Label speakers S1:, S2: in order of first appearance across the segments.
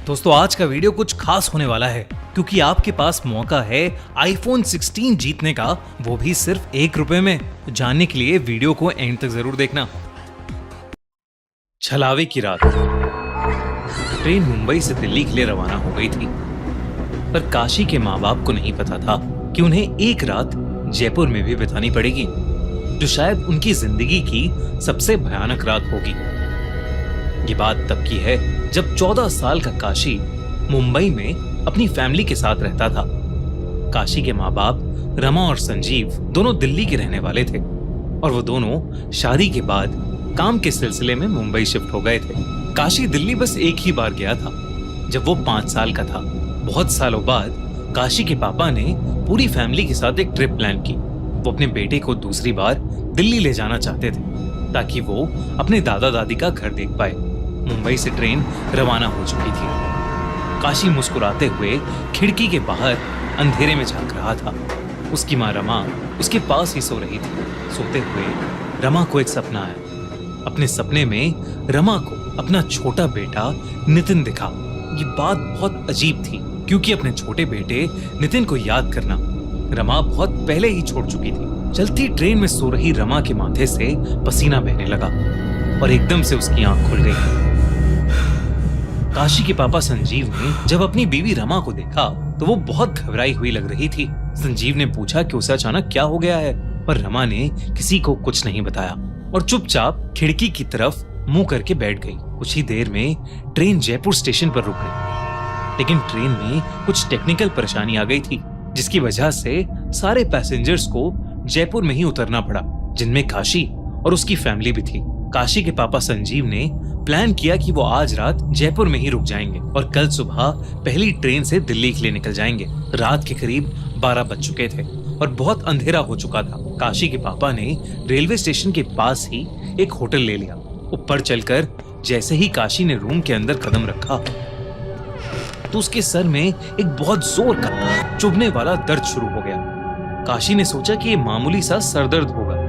S1: दोस्तों आज का वीडियो कुछ खास होने वाला है क्योंकि आपके पास मौका है आईफोन 16 जीतने का, वो भी सिर्फ ₹1 में। तो जानने के लिए वीडियो को एंड तक जरूर देखना। छलावे की रात, ट्रेन मुंबई से दिल्ली के लिए रवाना हो गई थी, पर काशी के माँ बाप को नहीं पता था कि उन्हें एक रात जयपुर में भी बितानी पड़ेगी, जो शायद उनकी जिंदगी की सबसे भयानक रात होगी। ये बात तब की है जब 14 साल का काशी मुंबई में अपनी फैमिली के साथ रहता था। काशी के माँ बाप रमा और संजीव दोनों दिल्ली के रहने वाले थे और वो दोनों शादी के बाद काम के सिलसिले में मुंबई शिफ्ट हो गए थे। काशी दिल्ली बस एक ही बार गया था जब वो 5 साल का था। बहुत सालों बाद काशी के पापा ने पूरी फैमिली के साथ एक ट्रिप प्लान की। वो अपने बेटे को दूसरी बार दिल्ली ले जाना चाहते थे ताकि वो अपने दादा दादी का घर देख पाए। मुंबई से ट्रेन रवाना हो चुकी थी। काशी मुस्कुराते हुए खिड़की के बाहर अंधेरे में झांक रहा था। उसकी माँ रमा उसके पास ही सो रही थी। सोते हुए रमा को एक सपना आया। अपने सपने में रमा को अपना छोटा बेटा नितिन दिखा। ये बात बहुत अजीब थी क्योंकि अपने छोटे बेटे नितिन को याद करना रमा बहुत पहले ही छोड़ चुकी थी। चलती ट्रेन में सो रही रमा के माथे से पसीना बहने लगा और एकदम से उसकी आंख खुल गई। काशी के पापा संजीव ने जब अपनी बीवी रमा को देखा तो वो बहुत घबराई हुई लग रही थी। संजीव ने पूछा कि उसे अचानक क्या हो गया है, पर रमा ने किसी को कुछ नहीं बताया और चुपचाप खिड़की की तरफ मुंह करके बैठ गई। कुछ ही देर में ट्रेन जयपुर स्टेशन पर रुक गई, लेकिन ट्रेन में कुछ टेक्निकल परेशानी आ गई थी जिसकी वजह से सारे पैसेंजर्स को जयपुर में ही उतरना पड़ा, जिनमें काशी और उसकी फैमिली भी थी। काशी के पापा संजीव ने प्लान किया कि वो आज रात जयपुर में ही रुक जाएंगे और कल सुबह पहली ट्रेन से दिल्ली के लिए निकल जाएंगे। रात के करीब 12 बज चुके थे और बहुत अंधेरा हो चुका था। काशी के पापा ने रेलवे स्टेशन के पास ही एक होटल ले लिया। ऊपर चलकर जैसे ही काशी ने रूम के अंदर कदम रखा तो उसके सर में एक बहुत जोर का चुभने वाला दर्द शुरू हो गया। काशी ने सोचा कि ये मामूली सा सरदर्द होगा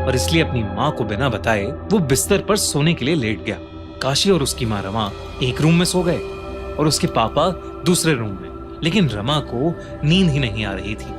S1: और इसलिए अपनी माँ को बिना बताए वो बिस्तर पर सोने के लिए लेट गया। काशी और उसकी माँ रमा एक रूम में सो गए और उसके पापा दूसरे रूम में, लेकिन रमा को नींद ही नहीं आ रही थी।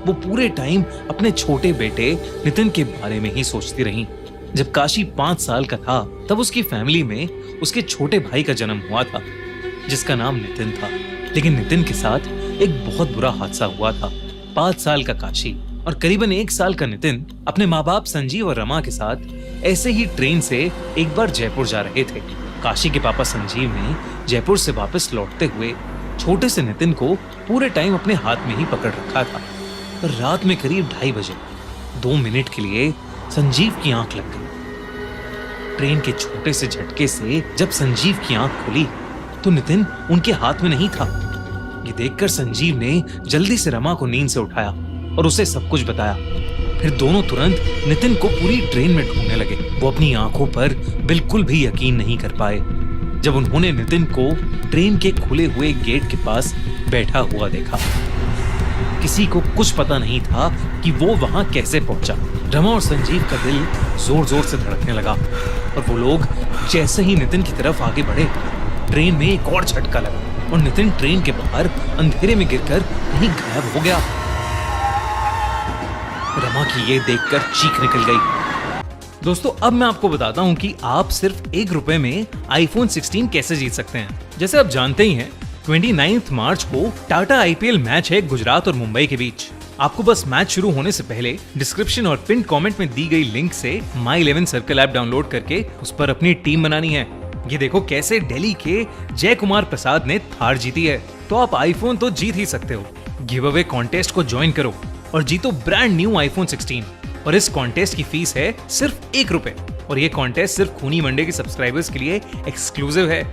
S1: वो पूरे टाइम अपने छोटे बेटे नितिन के बारे में ही सोचती रही। जब काशी 5 साल का था तब उसकी फैमिली में उसके छोटे भाई का जन्म हुआ था जिसका नाम नितिन था, लेकिन नितिन के साथ एक बहुत बुरा हादसा हुआ था। 5 साल का काशी और करीबन 1 साल का नितिन अपने माँ बाप संजीव और रमा के साथ ऐसे ही ट्रेन से एक बार जयपुर जा रहे थे। काशी के पापा संजीव ने जयपुर से वापस लौटते हुए छोटे से नितिन को पूरे टाइम अपने हाथ में ही पकड़ रखा था। पर रात में करीब 2:30 बजे 2 मिनट के लिए संजीव की आंख लग गई। ट्रेन के छोटे से झटके से जब संजीव की आंख खुली तो नितिन उनके हाथ में नहीं था। ये देखकर संजीव ने जल्दी से रमा को नींद से उठाया और उसे सब कुछ बताया। फिर दोनों तुरंत नितिन को पूरी ट्रेन में ढूंढने लगे। वो अपनी आंखों पर बिल्कुल भी यकीन नहीं कर पाए जब उन्होंने नितिन को ट्रेन के खुले हुए गेट के पास बैठा हुआ देखा। किसी को कुछ पता नहीं था कि वो वहां कैसे पहुंचा। रमा और संजीव का दिल जोर जोर से धड़कने लगा और वो लोग जैसे ही नितिन की तरफ आगे बढ़े, ट्रेन में एक और झटका लगा और नितिन ट्रेन के बाहर अंधेरे में गिरकर कहीं गायब हो गया। रमा की ये देखकर चीख निकल गई। दोस्तों अब मैं आपको बताता हूँ कि आप सिर्फ ₹1 में आईफोन 16 कैसे जीत सकते हैं। जैसे आप जानते ही हैं 29 मार्च को टाटा आईपीएल मैच है गुजरात और मुंबई के बीच। आपको बस मैच शुरू होने से पहले डिस्क्रिप्शन और पिन कमेंट में दी गई लिंक से My11 सर्कल ऐप डाउनलोड करके उस पर अपनी टीम बनानी है। ये देखो कैसे दिल्ली के जय कुमार प्रसाद ने थार जीती है। तो आप आईफोन तो जीत ही सकते हो। गिव अवे कॉन्टेस्ट को ज्वाइन करो और जीतो ब्रांड न्यू आईफोन 16। और इस कॉन्टेस्ट की फीस है सिर्फ ₹1 और ये कॉन्टेस्ट सिर्फ खूनी मंडे के सब्सक्राइबर्स के लिए एक्सक्लूसिव है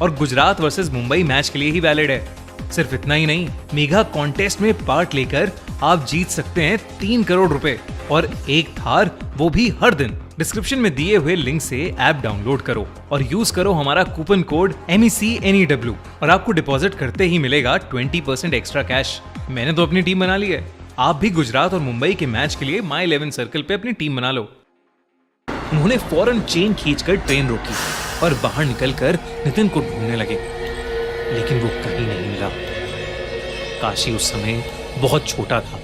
S1: और गुजरात वर्सेस मुंबई मैच के लिए ही वैलिड है। सिर्फ इतना ही नहीं, मेगा कॉन्टेस्ट में पार्ट लेकर आप जीत सकते हैं ₹3 करोड़ और एक थार, वो भी हर दिन। डिस्क्रिप्शन में दिए हुए लिंक से ऐप डाउनलोड करो और यूज करो हमारा कूपन कोड MECNEW और आपको डिपॉजिट करते ही मिलेगा 20% एक्स्ट्रा कैश। मैंने तो अपनी टीम बना ली है। आप भी गुजरात और मुंबई के मैच के लिए My11 सर्कल पे अपनी टीम बना लो। उन्होंने फौरन चेन खींचकर ट्रेन रोकी और बाहर निकलकर नितिन को ढूंढने लगे। लेकिन वो कहीं नहीं मिला। काशी उस समय बहुत छोटा था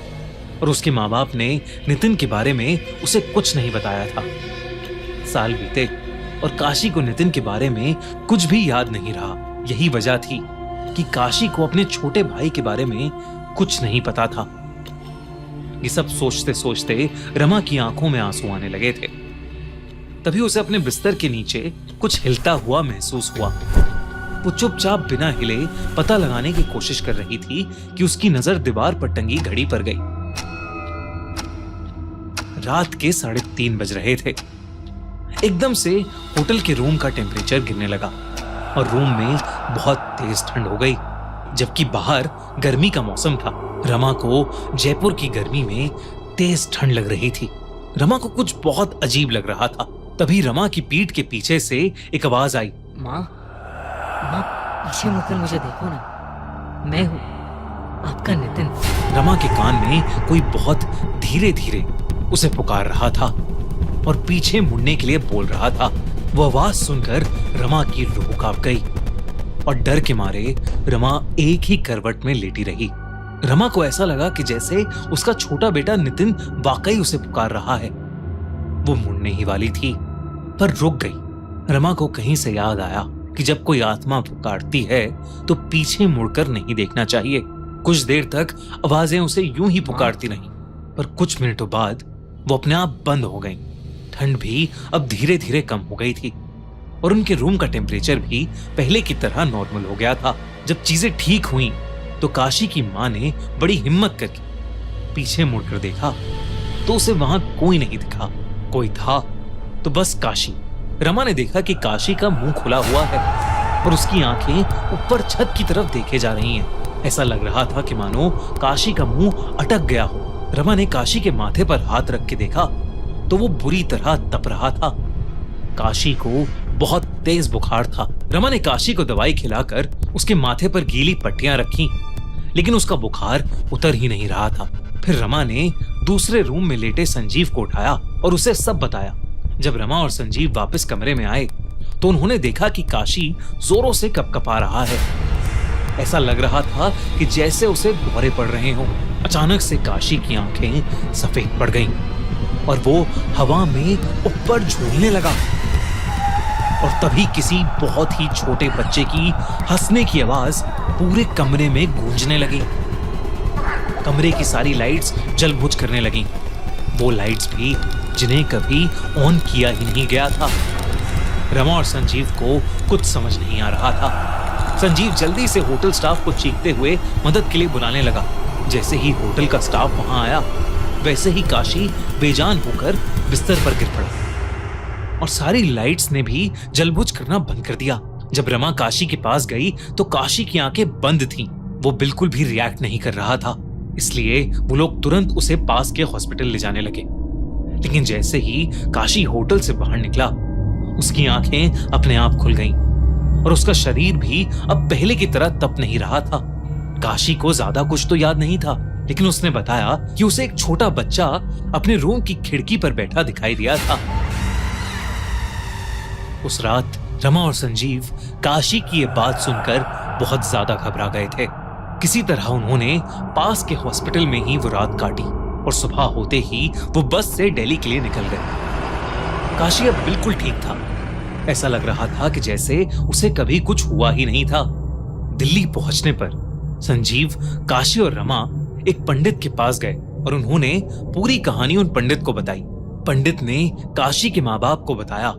S1: और उसके माँ बाप ने नितिन के बारे में उसे कुछ नहीं बताया था। साल बीते और काशी को नितिन के बारे में कुछ भी याद नहीं रहा। यही वजह थी कि काशी को अपने छोटे भाई के बारे में कुछ नहीं पता था। ये सब सोचते सोचते रमा की आंखों में आंसू आने लगे थे। तभी उसे अपने बिस्तर के नीचे कुछ हिलता हुआ महसूस हुआ। वो चुपचाप बिना हिले पता लगाने की कोशिश कर रही थी कि उसकी नजर दीवार पर टंगी घड़ी पर गई। रात के 3:30 बज रहे थे। एकदम से होटल के रूम का टेम्परेचर गिरने लगा और रूम में बहुत तेज ठंड हो गई, जबकि बाहर गर्मी का मौसम था। रमा को जयपुर की गर्मी में तेज ठंड लग रही थी। रमा को कुछ बहुत अजीब लग रहा था। तभी रमा की पीठ के पीछे से एक आवाज आई,
S2: माँ, माँ पीछे मुड़कर मुझे देखो ना, मैं हूँ आपका नितिन।
S1: रमा के कान में कोई बहुत धीरे धीरे उसे पुकार रहा था और पीछे मुड़ने के लिए बोल रहा था। वो आवाज सुनकर रमा की रूह कांप गई और डर के मारे रमा एक ही करवट में लेटी रही। रमा को ऐसा लगा कि जैसे उसका छोटा बेटा नितिन वाकई उसे पुकार रहा है। वो मुड़ने ही वाली थी पर रुक गई। रमा को कहीं से याद आया कि जब कोई आत्मा पुकारती है तो पीछे मुड़कर नहीं देखना चाहिए। कुछ देर तक आवाजें उसे यूं ही पुकारती रहीं, पर कुछ मिनटों बाद वो अपने आप बंद हो गईं। ठंड भी अब धीरे धीरे कम हो गई थी और उनके रूम का टेम्परेचर भी पहले की तरह नॉर्मल हो गया था। जब चीजें ठीक हुई तो काशी की माँ ने बड़ी हिम्मत करके पीछे मुड़कर देखा तो उसे वहां कोई नहीं दिखा। कोई था तो बस काशी। रमा ने देखा कि काशी का मुंह खुला हुआ है और उसकी आंखें ऊपर छत की तरफ देखे जा रही हैं। ऐसा लग रहा था कि मानो काशी का मुंह अटक गया हो। रमा ने काशी के माथे पर हाथ रख के देखा तो वो बुरी तरह तप रहा था। काशी को बहुत तेज बुखार था। रमा ने काशी को दवाई खिलाकर उसके माथे पर गीली पट्टियां रखी, लेकिन उसका बुखार उतर ही नहीं रहा था। फिर रमा ने दूसरे रूम में लेटे संजीव को उठाया और उसे सब बताया। जब रमा और संजीव वापस कमरे में आए तो उन्होंने देखा कि काशी जोरों से कपकपा रहा है। ऐसा लग रहा था कि जैसे उसे दौरे पड़ रहे हों। अचानक से काशी की आंखें सफेद पड़ गईं और वो हवा में ऊपर झूलने लगा और तभी किसी बहुत ही छोटे बच्चे की हंसने की आवाज पूरे कमरे में गूंजने लगी। कमरे की सारी लाइट्स जल बुझ करने लगी, वो लाइट्स भी जिन्हें कभी ऑन किया ही नहीं गया था। रमा और संजीव को कुछ समझ नहीं आ रहा था। संजीव जल्दी से होटल स्टाफ को चीखते हुए मदद के लिए बुलाने लगा। जैसे ही होटल का स्टाफ वहां आया वैसे ही काशी बेजान होकर बिस्तर पर गिर पड़ा और सारी लाइट्स ने भी जलबुझ करना बंद कर दिया। जब रमा काशी के पास गई तो काशी की आंखें बंद थीं। वो बिल्कुल भी रिएक्ट नहीं कर रहा था, इसलिए वो लोग तुरंत उसे पास के हॉस्पिटल ले जाने लगे। लेकिन जैसे ही काशी होटल से बाहर निकला उसकी आंखें अपने आप खुल गईं और उसका शरीर भी अब पहले की तरह तप नहीं रहा था। काशी को ज्यादा कुछ तो याद नहीं था, लेकिन उसने बताया कि उसे एक छोटा बच्चा अपने रूम की खिड़की पर बैठा दिखाई दिया था। उस रात रमा और संजीव काशी की ये बात सुनकर बहुत ज्यादा घबरा गए थे। किसी तरह उन्होंने पास के हॉस्पिटल में ही वो रात काटी और सुबह होते ही वो बस से दिल्ली के लिए निकल गए। काशी अब बिल्कुल ठीक था। ऐसा लग रहा था कि जैसे उसे कभी कुछ हुआ ही नहीं था। दिल्ली पहुंचने पर संजीव, काशी और रमा एक पंडित के पास गए और उन्होंने पूरी कहानी उन पंडित को बताई। पंडित ने काशी के माँ बाप को बताया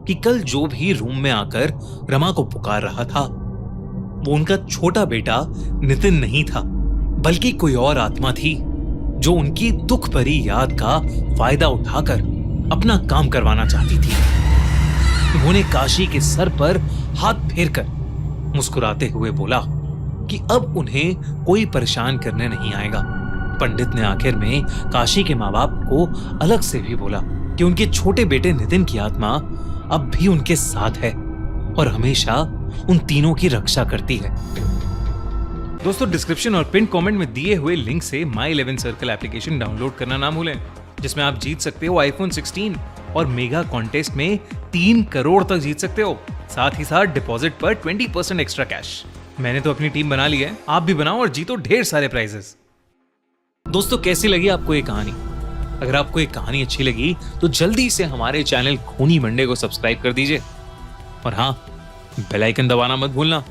S1: कि कल जो भी रूम में आकर रमा को पुकार रहा था वो उनका छोटा बेटा नितिन नहीं था, बल्कि कोई और आत्मा थी जो उनकी दुख भरी याद का फायदा उठाकर अपना काम करवाना चाहती थी। उन्होंने काशी के सर पर हाथ फेरकर मुस्कुराते हुए बोला कि अब उन्हें कोई परेशान करने नहीं आएगा। पंडित ने आखिर में काशी के माँ बाप को अलग से भी बोला कि उनके छोटे बेटे नितिन की आत्मा अब भी उनके साथ है और हमेशा उन तीनों की रक्षा करती है। दोस्तों, डिस्क्रिप्शन और पिन कमेंट में दिए हुए लिंक से My11 सर्कल एप्लीकेशन डाउनलोड करना ना भूलें, जिसमें आप जीत सकते हो iPhone 16 और मेगा कॉन्टेस्ट में 3 करोड़ तक जीत सकते हो। साथ ही साथ डिपॉजिट पर 20% एक्स्ट्रा कैश। मैंने तो अपनी टीम बना ली है, आप भी बनाओ और जीतो ढेर सारे प्राइजेस। दोस्तों, कैसी लगी आपको ये कहानी? अगर आपको ये कहानी अच्छी लगी तो जल्दी से हमारे चैनल खूनी मंडे को सब्सक्राइब कर दीजिए और हाँ, बेल आइकन दबाना मत भूलना